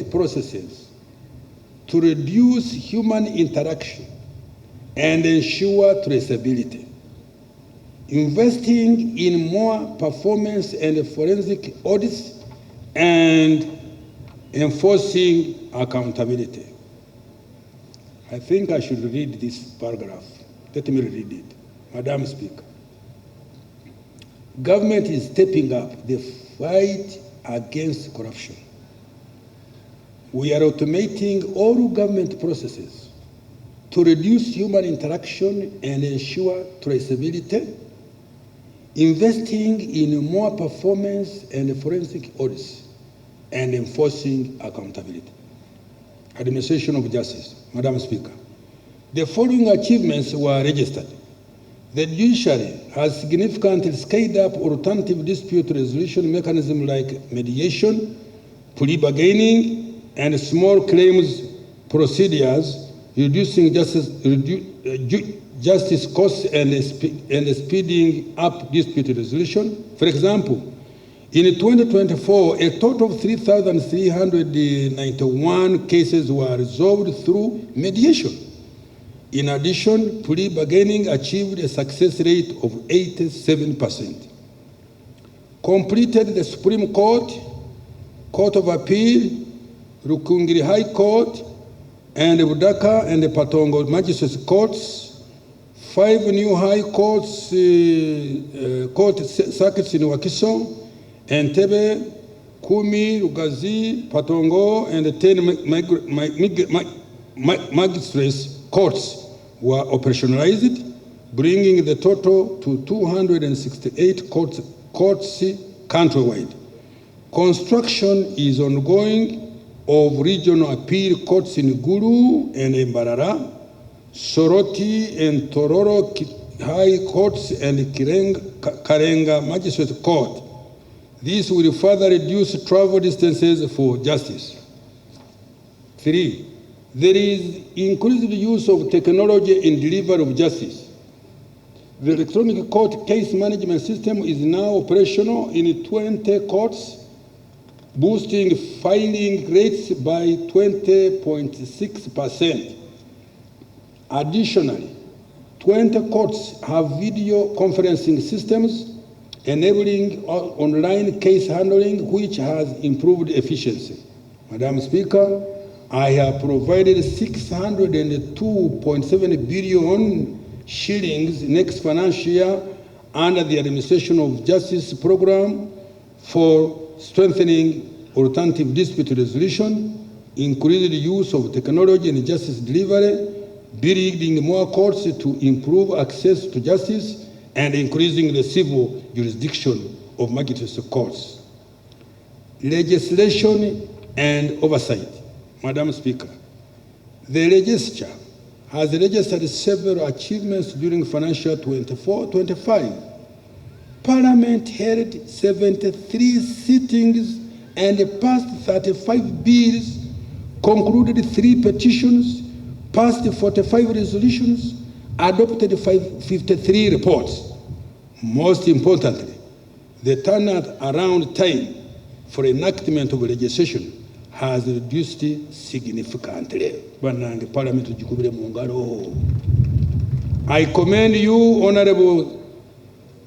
processes to reduce human interaction and ensure traceability. Investing in more performance and forensic audits and enforcing accountability. I think I should read this paragraph. Let me read it. Madam Speaker, government is stepping up the fight against corruption. We are automating all government processes to reduce human interaction and ensure traceability, investing in more performance and forensic audits, and enforcing accountability. Administration of Justice. Madam Speaker, the following achievements were registered. The judiciary has significantly scaled up alternative dispute resolution mechanisms like mediation, plea bargaining, and small claims procedures, reducing justice costs and speeding up dispute resolution. For example, in 2024, a total of 3,391 cases were resolved through mediation. In addition, plea bargaining achieved a success rate of 87%. Completed the Supreme Court, Court of Appeal, Rukungiri High Court, and Budaka and the Patongo Magistrates Courts, 5 new high courts, court circuits in Wakiso, Entebbe, Kumi, Rugazi, Patongo, and the 10 magistrates courts were operationalized, bringing the total to 268 courts countrywide. Construction is ongoing of regional appeal courts in Gulu and Mbarara, Soroti and Tororo High Courts and Karenga Magistrate Court. This will further reduce travel distances for justice. 3. There is increased use of technology in delivery of justice. The electronic court case management system is now operational in 20 courts, boosting filing rates by 20.6%. Additionally, 20 courts have video conferencing systems enabling online case handling, which has improved efficiency. Madam Speaker, I have provided 602.7 billion shillings next financial year under the Administration of Justice program for strengthening alternative dispute resolution, increased use of technology in justice delivery, building more courts to improve access to justice, and increasing the civil jurisdiction of magistrates courts. Legislation and oversight. Madam Speaker, the legislature has registered several achievements during financial 24-25. Parliament held 73 sittings and passed 35 bills, concluded 3 petitions, passed 45 resolutions, adopted 53 reports. Most importantly, the turnaround time for enactment of legislation has reduced significantly. I commend you,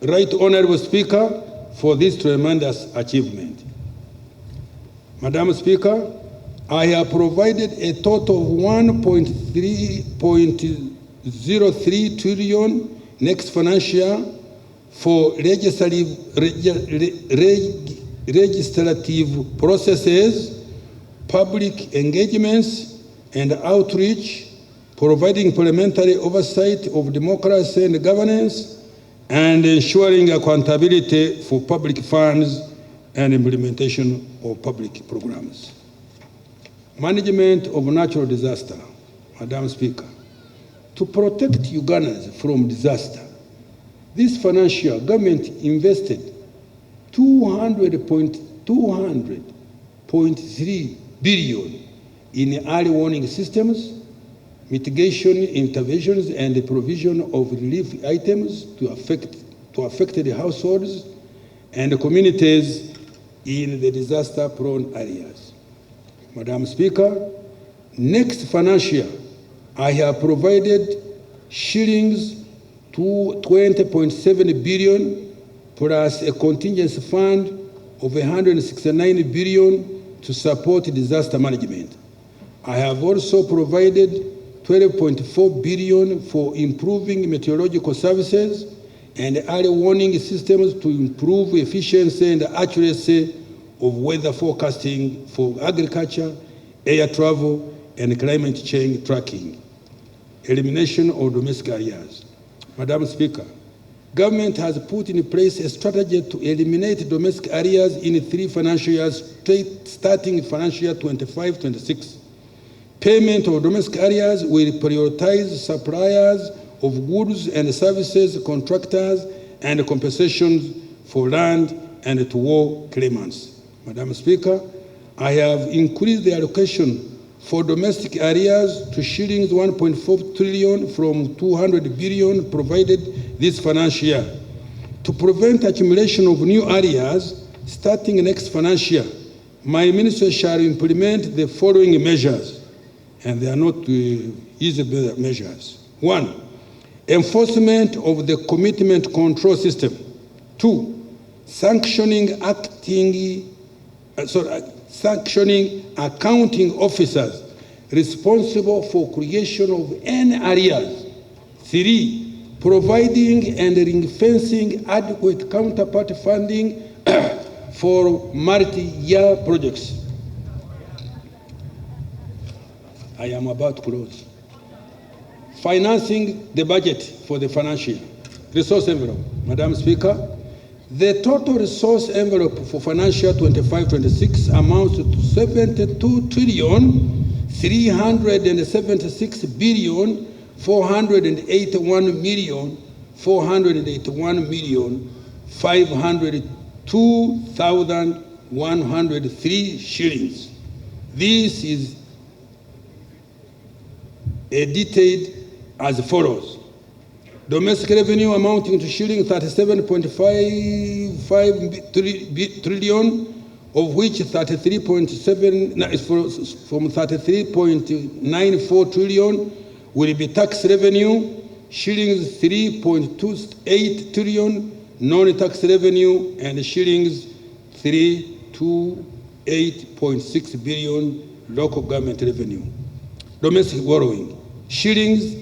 Right Honorable Speaker, for this tremendous achievement. Madam Speaker, I have provided a total of 1.03 trillion next financial year for legislative processes, public engagements, and outreach, providing parliamentary oversight of democracy and governance, and ensuring accountability for public funds and implementation of public programs. Management of natural disaster. Madam Speaker, to protect Ugandans from disaster, this financial year, government invested 200.3 billion in early warning systems, mitigation interventions, and the provision of relief items to affected households and communities in the disaster-prone areas. Madam Speaker, next financial year, I have provided shillings to 20.7 billion plus a contingency fund of 169 billion to support disaster management. I have also provided 12.4 billion for improving meteorological services and early warning systems to improve efficiency and accuracy of weather forecasting for agriculture, air travel, and climate change tracking. Elimination of domestic arrears. Madam Speaker, government has put in place a strategy to eliminate domestic arrears in 3 financial years, starting financial year 25-26. Payment of domestic arrears will prioritize suppliers of goods and services, contractors, and compensations for land and to war claimants. Madam Speaker, I have increased the allocation for domestic arrears to shillings 1.4 trillion from 200 billion provided this financial year. To prevent accumulation of new arrears, starting next financial year, my ministry shall implement the following measures, and they are not easy measures. 1, enforcement of the commitment control system. 2, sanctioning accounting officers responsible for creation of any arrears. 3, providing and ring-fencing adequate counterpart funding for multi-year projects. I am about to close. Financing the budget for the financial year. Resource envelope. Madam Speaker, the total resource envelope for financial 25-26 amounts to 72 trillion 376 billion 481 million 481 million 502,103 shillings. This is detailed as follows. Domestic revenue amounting to shilling 37.55 trillion, of which 33.7 is from 33.94 trillion will be tax revenue, shillings 3.28 trillion non-tax revenue, and shillings 328.6 billion local government revenue. Domestic borrowing, shillings